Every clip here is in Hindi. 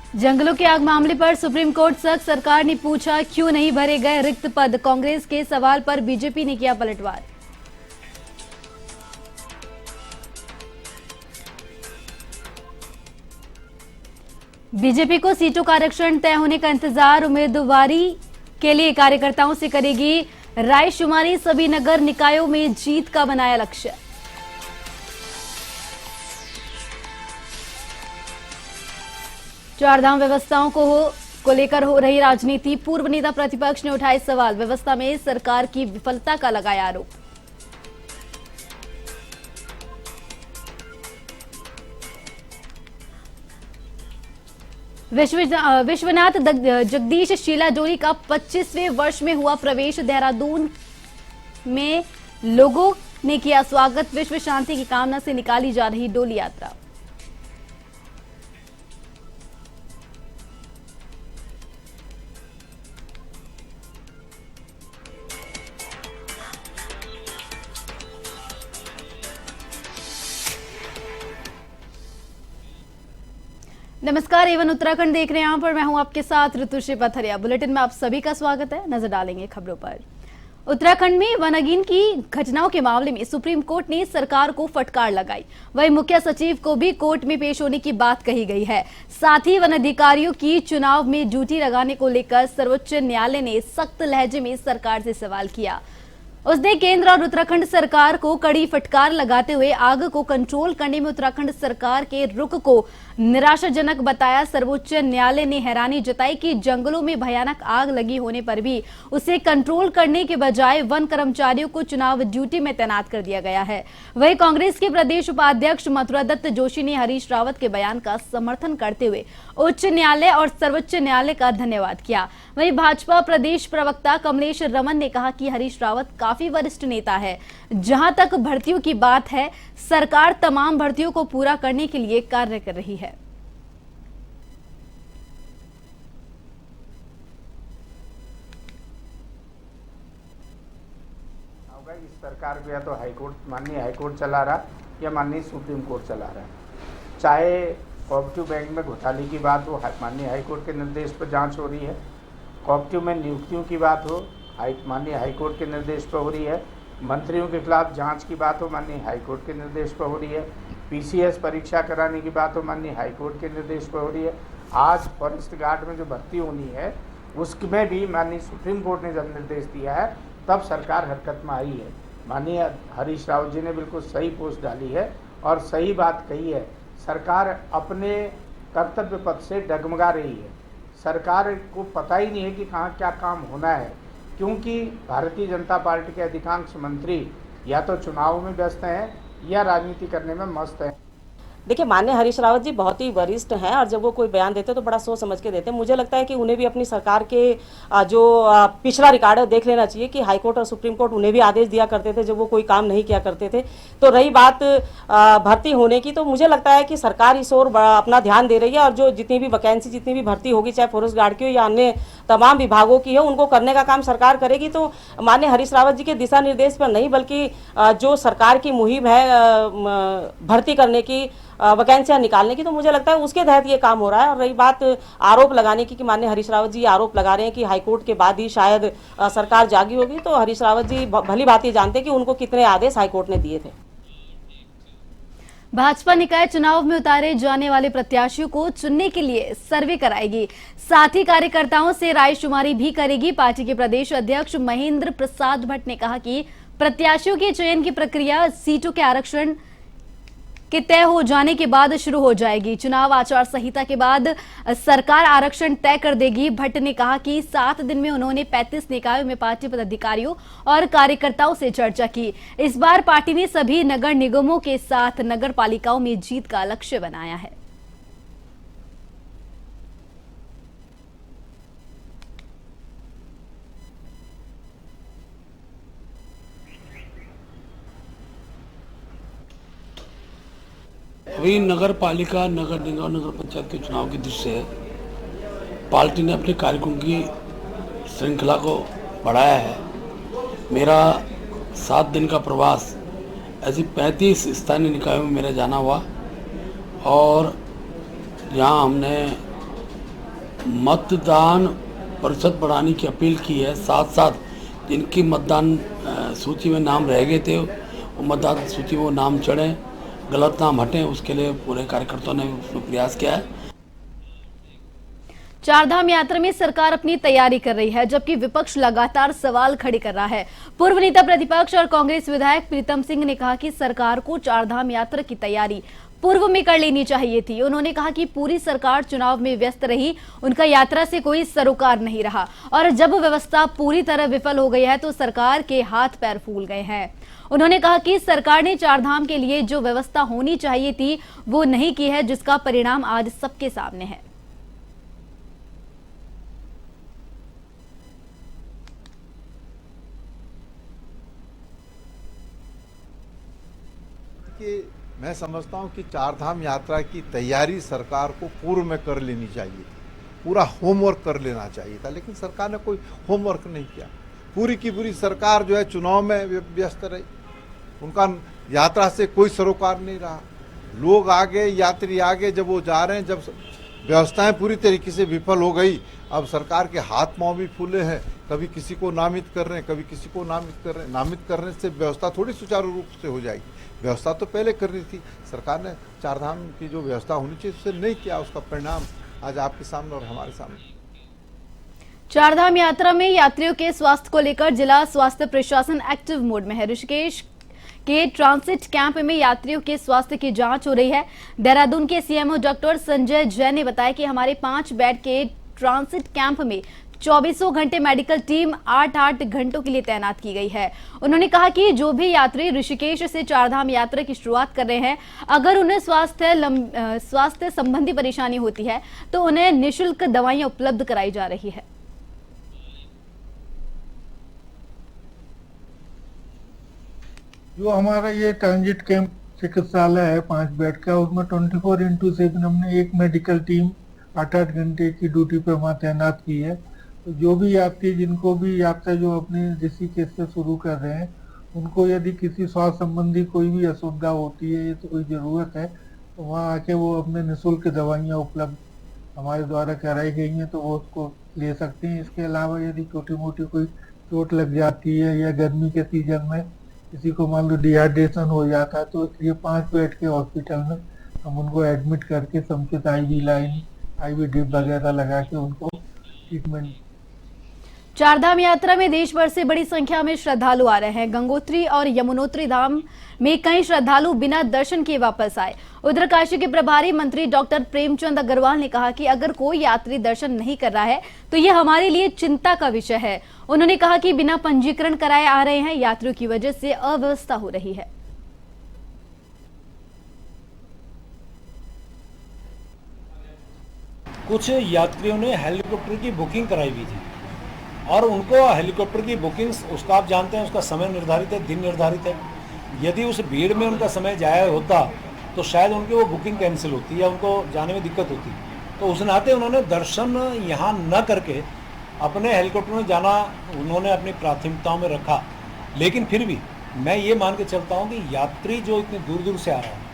जंगलों की आग मामले पर सुप्रीम कोर्ट सख्त, सरकार ने पूछा क्यों नहीं भरे गए रिक्त पद। कांग्रेस के सवाल पर बीजेपी ने किया पलटवार। बीजेपी को सीटों का आरक्षण तय होने का इंतजार, उम्मीदवारी के लिए कार्यकर्ताओं से करेगी रायशुमारी, सभी नगर निकायों में जीत का बनाया लक्ष्य। चारधाम व्यवस्थाओं को लेकर हो रही राजनीति, पूर्व नेता प्रतिपक्ष ने उठाए सवाल, व्यवस्था में सरकार की विफलता का लगाया आरोप। विश्वनाथ जगदीश शीला डोली का 25वें वर्ष में हुआ प्रवेश, देहरादून में लोगों ने किया स्वागत, विश्व शांति की कामना से निकाली जा रही डोली यात्रा। नमस्कार, एवन उत्तराखंड देख रहे हैं यहाँ पर। मैं हूं आपके साथ ऋतुश्री पथरिया। बुलेटिन में आप सभी का स्वागत है। नजर डालेंगे खबरों पर। उत्तराखंड में वनाग्नि की घटनाओं के मामले में सुप्रीम कोर्ट ने सरकार को फटकार लगाई। वहीं मुख्य सचिव को भी कोर्ट में पेश होने की बात कही गई है। साथ ही वन अधिकारियों की चुनाव में ड्यूटी लगाने को लेकर सर्वोच्च न्यायालय ने सख्त लहजे में सरकार से सवाल किया। उसने केंद्र और उत्तराखंड सरकार को कड़ी फटकार लगाते हुए आग को कंट्रोल करने में उत्तराखंड सरकार के रुख को निराशाजनक बताया। सर्वोच्च न्यायालय ने हैरानी जताई कि जंगलों में भयानक आग लगी होने पर भी उसे कंट्रोल करने के बजाय वन कर्मचारियों को चुनाव ड्यूटी में तैनात कर दिया गया है। वहीं कांग्रेस के प्रदेश उपाध्यक्ष मथुरा दत्त जोशी ने हरीश रावत के बयान का समर्थन करते हुए उच्च न्यायालय और सर्वोच्च न्यायालय का धन्यवाद किया। वहीं भाजपा प्रदेश प्रवक्ता कमलेश रमन ने कहा कि हरीश रावत काफी वरिष्ठ नेता है। जहां तक भर्तियों की बात है, सरकार तमाम भर्तियों को पूरा करने के लिए कार्य कर रही है। इस सरकार को या तो हाईकोर्ट, माननीय हाईकोर्ट चला रहा या माननीय सुप्रीम कोर्ट चला रहा है। चाहे कोऑपरेटिव बैंक में घोटाले की बात हो, माननीय हाईकोर्ट के निर्देश पर जांच हो रही है। कोऑपरेटिव में नियुक्तियों की बात हो, माननीय हाईकोर्ट के निर्देश पर हो रही है। मंत्रियों के खिलाफ जांच की बात हो, माननीय हाईकोर्ट के निर्देश पर हो रही है। पीसीएस परीक्षा कराने की बात हो, माननीय हाईकोर्ट के निर्देश पर हो रही है। आज फॉरेस्ट गार्ड में जो भर्ती होनी है उसमें भी माननीय सुप्रीम कोर्ट ने जब निर्देश दिया है तब सरकार हरकत में आई है। माननीय हरीश रावत जी ने बिल्कुल सही पोस्ट डाली है और सही बात कही है। सरकार अपने कर्तव्य पथ से डगमगा रही है। सरकार को पता ही नहीं है कि कहाँ क्या काम होना है, क्योंकि भारतीय जनता पार्टी के अधिकांश मंत्री या तो चुनाव में व्यस्त हैं या राजनीति करने में मस्त हैं। देखिए, माननीय हरीश रावत जी बहुत ही वरिष्ठ हैं और जब वो कोई बयान देते हैं तो बड़ा सोच समझ के देते हैं। मुझे लगता है कि उन्हें भी अपनी सरकार के जो पिछला रिकॉर्ड है देख लेना चाहिए कि हाईकोर्ट और सुप्रीम कोर्ट उन्हें भी आदेश दिया करते थे जब वो कोई काम नहीं किया करते थे। तो रही बात भर्ती होने की, तो मुझे लगता है कि सरकार इस ओर अपना ध्यान दे रही है और जो जितनी भी वैकेंसी, जितनी भी भर्ती होगी, चाहे फॉरेस्ट गार्ड की हो या अन्य तमाम विभागों की हो, उनको करने का काम सरकार करेगी। तो माननीय हरीश रावत जी के दिशा निर्देश पर नहीं, बल्कि जो सरकार की मुहिम है भर्ती करने की, वैकेंसियां निकालने की, तो मुझे लगता है उसके तहत ये काम हो रहा है। और रही बात आरोप लगाने की कि माननीय हरीश रावत जी आरोप लगा रहे हैं कि हाईकोर्ट के बाद ही शायद सरकार जागी होगी, तो हरीश रावत जी भली बात ये जानते हैं कि उनको कितने आदेश हाईकोर्ट ने दिए थे। भाजपा निकाय चुनाव में उतारे जाने वाले प्रत्याशियों को चुनने के लिए सर्वे कराएगी, साथ ही कार्यकर्ताओं से रायशुमारी भी करेगी। पार्टी के प्रदेश अध्यक्ष महेंद्र प्रसाद भट्ट ने कहा कि प्रत्याशियों के चयन की प्रक्रिया सीटों के आरक्षण के तय हो जाने के बाद शुरू हो जाएगी। चुनाव आचार संहिता के बाद सरकार आरक्षण तय कर देगी। भट्ट ने कहा कि 7 दिन में उन्होंने 35 निकायों में पार्टी पदाधिकारियों और कार्यकर्ताओं से चर्चा की। इस बार पार्टी ने सभी नगर निगमों के साथ नगर पालिकाओं में जीत का लक्ष्य बनाया है। अभी नगर पालिका, नगर निगम, नगर पंचायत के चुनाव की दृष्टि से पार्टी ने अपने कार्यक्रम की श्रृंखला को बढ़ाया है। मेरा 7 दिन का प्रवास ऐसी 35 स्थानीय निकायों में मेरा जाना हुआ और यहाँ हमने मतदान प्रतिशत बढ़ाने की अपील की है। साथ साथ जिनकी मतदान सूची में नाम रह गए थे वो मतदान सूची में वो नाम चढ़ें, गलत नाम हटें, उसके लिए पूरे कार्यकर्ताओं ने उसमें प्रयास किया है। चारधाम यात्रा में सरकार अपनी तैयारी कर रही है, जबकि विपक्ष लगातार सवाल खड़े कर रहा है। पूर्व नेता प्रतिपक्ष और कांग्रेस विधायक प्रीतम सिंह ने कहा कि सरकार को चारधाम यात्रा की तैयारी पूर्व में कर लेनी चाहिए थी। उन्होंने कहा कि पूरी सरकार चुनाव में व्यस्त रही, उनका यात्रा से कोई सरोकार नहीं रहा और जब व्यवस्था पूरी तरह विफल हो गई है तो सरकार के हाथ पैर फूल गए हैं। उन्होंने कहा कि सरकार ने चारधाम के लिए जो व्यवस्था होनी चाहिए थी वो नहीं की है, जिसका परिणाम आज सबके सामने है। कि मैं समझता हूं कि चारधाम यात्रा की तैयारी सरकार को पूर्व में कर लेनी चाहिए थी, पूरा होमवर्क कर लेना चाहिए था, लेकिन सरकार ने कोई होमवर्क नहीं किया। पूरी की पूरी सरकार जो है चुनाव में व्यस्त रही, उनका यात्रा से कोई सरोकार नहीं रहा। लोग आगे, यात्री आगे, जब वो जा रहे हैं, जब व्यवस्थाएं पूरी तरीके से विफल हो गई, अब सरकार के हाथ पांव भी फूले हैं, कभी किसी को नामित कर रहे हैं, कभी किसी को नामित कर रहे हैं। नामित करने से व्यवस्था थोड़ी सुचारू रूप से हो जाएगी, व्यवस्था तो पहले करनी थी। सरकार ने चारधाम की जो व्यवस्था होनी चाहिए उसे नहीं किया, उसका परिणाम आज आपके सामने और हमारे सामने। चारधाम यात्रा में यात्रियों के स्वास्थ्य को लेकर जिला स्वास्थ्य प्रशासन एक्टिव मोड में है। ऋषिकेश के ट्रांसिट कैंप में यात्रियों के स्वास्थ्य की जांच हो रही है। देहरादून के सीएमओ डॉक्टर संजय जैन ने बताया कि हमारे 5 बेड के ट्रांसिट कैंप में 24 घंटे मेडिकल टीम 8-8 घंटों के लिए तैनात की गई है। उन्होंने कहा कि जो भी यात्री ऋषिकेश से चारधाम यात्रा की शुरुआत कर रहे हैं, अगर उन्हें स्वास्थ्य संबंधी परेशानी होती है तो उन्हें निःशुल्क दवाइयां उपलब्ध कराई जा रही है। जो हमारा ये ट्रांजिट कैंप चिकित्सालय है 5 बेड का, उसमें 24/7 हमने एक मेडिकल टीम 8-8 घंटे की ड्यूटी पे वहाँ तैनात की है। तो जो भी यात्री, जिनको भी यात्रा जो अपने ऋषिकेश से शुरू कर रहे हैं, उनको यदि किसी स्वास्थ्य संबंधी कोई भी असुविधा होती है, तो कोई ज़रूरत है, तो वहाँ आके वो अपने निःशुल्क दवाइयाँ उपलब्ध हमारे द्वारा कराई गई हैं, तो वो उसको ले सकते हैं। इसके अलावा यदि छोटी मोटी कोई चोट लग जाती है या गर्मी के सीजन में किसी को मान लो डिहाइड्रेशन हो जाता है, तो इसलिए 5 बेड के हॉस्पिटल में हम उनको एडमिट करके समुचित IV लाइन, IV ड्रिप वगैरह लगा के उनको ट्रीटमेंट। चारधाम यात्रा में देश भर से बड़ी संख्या में श्रद्धालु आ रहे हैं। गंगोत्री और यमुनोत्री धाम में कई श्रद्धालु बिना दर्शन किए वापस आए। उधर काशी के प्रभारी मंत्री डॉक्टर प्रेमचंद अग्रवाल ने कहा कि अगर कोई यात्री दर्शन नहीं कर रहा है तो यह हमारे लिए चिंता का विषय है। उन्होंने कहा कि बिना पंजीकरण कराए आ रहे हैं, यात्रियों की वजह से अव्यवस्था हो रही है। कुछ यात्रियों ने हेलीकॉप्टर की बुकिंग कराई हुई थी और उनको हेलीकॉप्टर की बुकिंग्स, उसका आप जानते हैं, उसका समय निर्धारित है, दिन निर्धारित है। यदि उस भीड़ में उनका समय जाया होता तो शायद उनकी वो बुकिंग कैंसिल होती या उनको जाने में दिक्कत होती। तो उस नाते उन्होंने दर्शन यहाँ न करके अपने हेलीकॉप्टर में जाना उन्होंने अपनी प्राथमिकताओं में रखा। लेकिन फिर भी मैं ये मान के चलता हूँ कि यात्री जो इतनी दूर दूर से आ रहा है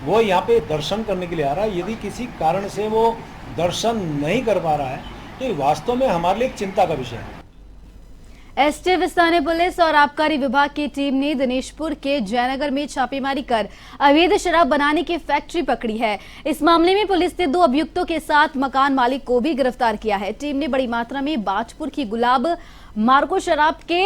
वो यहाँ पे दर्शन करने के लिए आ रहा है, यदि किसी कारण से वो दर्शन नहीं कर पा रहा है तो ये वास्तव में हमारे लिए एक चिंता का विषय है। एसटीएफ स्थानीय पुलिस और आबकारी विभाग की टीम ने दिनेशपुर के जयनगर में छापेमारी कर अवैध शराब बनाने की फैक्ट्री पकड़ी है। इस मामले में पुलिस ने 2 अभियुक्तों के साथ मकान मालिक को भी गिरफ्तार किया है। टीम ने बड़ी मात्रा में बाजपुर की गुलाब मार्को शराब के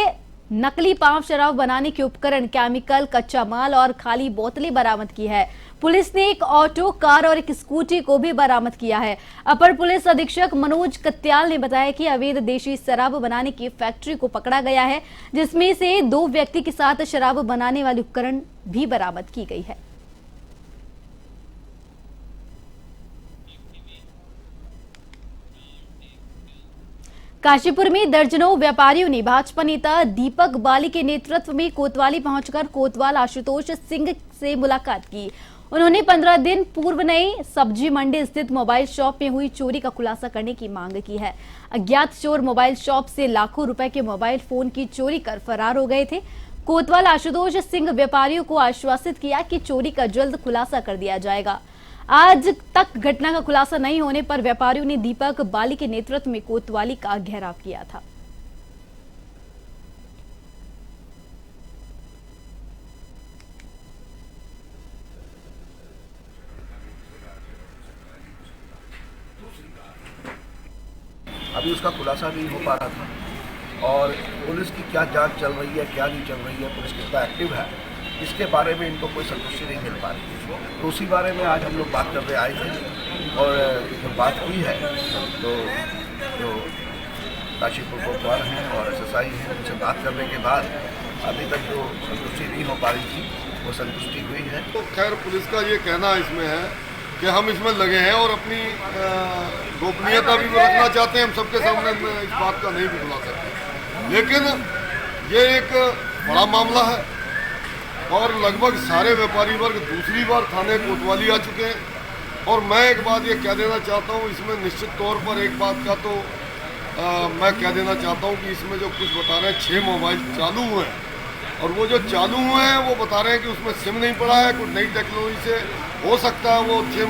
नकली पांव शराब बनाने के उपकरण, केमिकल, कच्चा माल और खाली बोतलें बरामद की है। पुलिस ने एक ऑटो, कार और एक स्कूटी को भी बरामद किया है। अपर पुलिस अधीक्षक मनोज कत्याल ने बताया कि अवैध देशी शराब बनाने की फैक्ट्री को पकड़ा गया है, जिसमें से 2 व्यक्ति के साथ शराब बनाने वाली उपकरण भी बरामद की गई है। काशीपुर में दर्जनों व्यापारियों ने भाजपा नेता दीपक बाली के नेतृत्व में कोतवाली पहुंचकर कोतवाल आशुतोष सिंह से मुलाकात की। उन्होंने 15 दिन पूर्व नई सब्जी मंडी स्थित मोबाइल शॉप में हुई चोरी का खुलासा करने की मांग की है। अज्ञात चोर मोबाइल शॉप से लाखों रुपए के मोबाइल फोन की चोरी कर फरार हो गए थे। कोतवाल आशुतोष सिंह व्यापारियों को आश्वासित किया कि चोरी का जल्द खुलासा कर दिया जाएगा। आज तक घटना का खुलासा नहीं होने पर व्यापारियों ने दीपक बाली के नेतृत्व में कोतवाली का घेराव किया था। अभी उसका खुलासा नहीं हो पा रहा था और पुलिस की क्या जांच चल रही है, क्या नहीं चल रही है, पुलिस कितना एक्टिव है, इसके बारे में इनको कोई संतुष्टि नहीं मिल पा रही है। तो उसी बारे में आज हम लोग बात करने आए थे और जब बात की है तो जो काशीपुर कोतवाल हैं और SSI हैं उनसे बात करने के बाद अभी तक जो संतुष्टि नहीं हो पा रही थी वो संतुष्टि हुई है। तो खैर पुलिस का ये कहना इसमें है कि हम इसमें लगे हैं और अपनी गोपनीयता भी रखना चाहते हैं। हम सबके सामने इस बात का नहीं भी बुला सकते, लेकिन ये एक बड़ा मामला है और लगभग सारे व्यापारी वर्ग दूसरी बार थाने कोतवाली आ चुके हैं। और मैं एक बात ये कह देना चाहता हूँ, इसमें निश्चित तौर पर एक बात का तो मैं कह देना चाहता हूँ कि इसमें जो कुछ बता रहे हैं 6 मोबाइल चालू हुए हैं और वो जो चालू हुए हैं वो बता रहे हैं कि उसमें सिम नहीं पड़ा है, कुछ नई टेक्नोलॉजी से हो सकता है वो सिम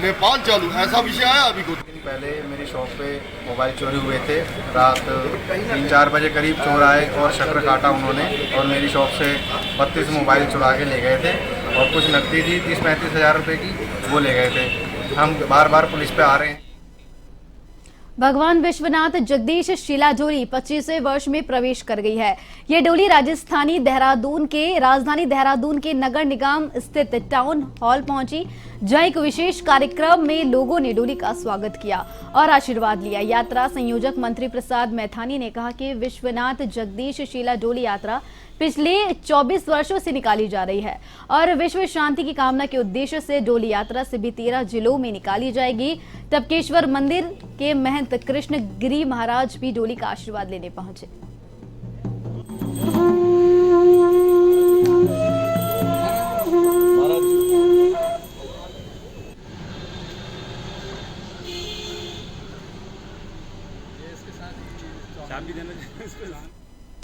नेपाल चालू, ऐसा विषय आया अभी कुछ दिन पहले मेरी शॉप पे मोबाइल चोरी हुए थे। रात 3-4 बजे करीब चोर आए और शटर काटा उन्होंने और मेरी शॉप से 32 मोबाइल चुरा के ले गए थे और कुछ नकदी थी 30-35 हज़ार रुपये की, वो ले गए थे। हम बार बार पुलिस पे आ रहे हैं। भगवान विश्वनाथ जगदीश शिला डोली 25वें वर्ष में प्रवेश कर गई है। ये डोली राजधानी देहरादून के नगर निगम स्थित टाउन हॉल पहुंची, जहां एक विशेष कार्यक्रम में लोगों ने डोली का स्वागत किया और आशीर्वाद लिया। यात्रा संयोजक मंत्री प्रसाद मैथानी ने कहा कि विश्वनाथ जगदीश शिला डोली यात्रा पिछले 24 वर्षों से निकाली जा रही है और विश्व शांति की कामना के उद्देश्य से डोली यात्रा से भी 13 जिलों में निकाली जाएगी। टपकेश्वर मंदिर के महंत कृष्ण गिरी महाराज भी डोली का आशीर्वाद लेने पहुंचे।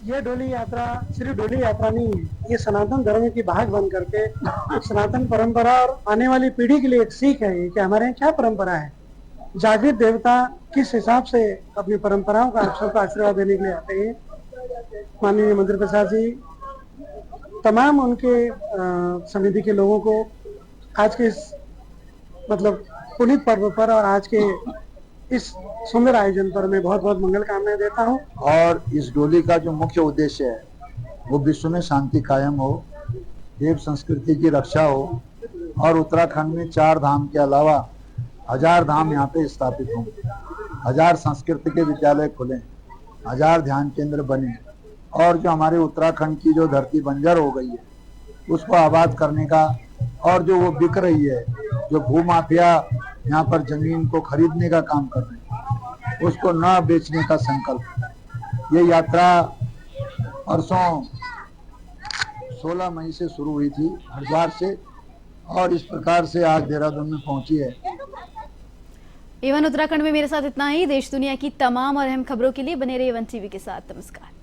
ये डोली यात्रा सिर्फ डोली यात्रा नहीं है, ये सनातन धर्म की भाग बन करके सनातन परंपरा और आने वाली पीढ़ी के लिए एक सीख है कि हमारे यहाँ क्या परंपरा है। जागृत देवता किस हिसाब से अपनी परंपराओं का आप सबका आशीर्वाद देने के लिए आते हैं। माननीय मंत्री प्रसाद जी तमाम उनके समिति के लोगों को आज के इस मतलब पुनीत पर्व पर और आज के इस सुंदर आयोजन पर मैं बहुत बहुत मंगल कामनाएं देता हूं। और इस डोली का जो मुख्य उद्देश्य है वो विश्व में शांति कायम हो, देव संस्कृति की रक्षा हो और उत्तराखंड में 4 धाम के अलावा 1000 धाम यहाँ पे स्थापित हों, 1000 संस्कृत के विद्यालय खुलें, 1000 ध्यान केंद्र बने और जो हमारे उत्तराखंड की जो धरती बंजर हो गई है उसको आबाद करने का और जो वो बिक रही है, जो भूमाफिया यहाँ पर जमीन को खरीदने का काम कर रहे हैं उसको न बेचने का संकल्प। ये यात्रा परसों 16 मई से शुरू हुई थी हरिद्वार से और इस प्रकार से आज देहरादून में पहुंची है। एवन उत्तराखंड में मेरे साथ इतना ही। देश दुनिया की तमाम और अहम खबरों के लिए बने रहिए वन टीवी के साथ। नमस्कार।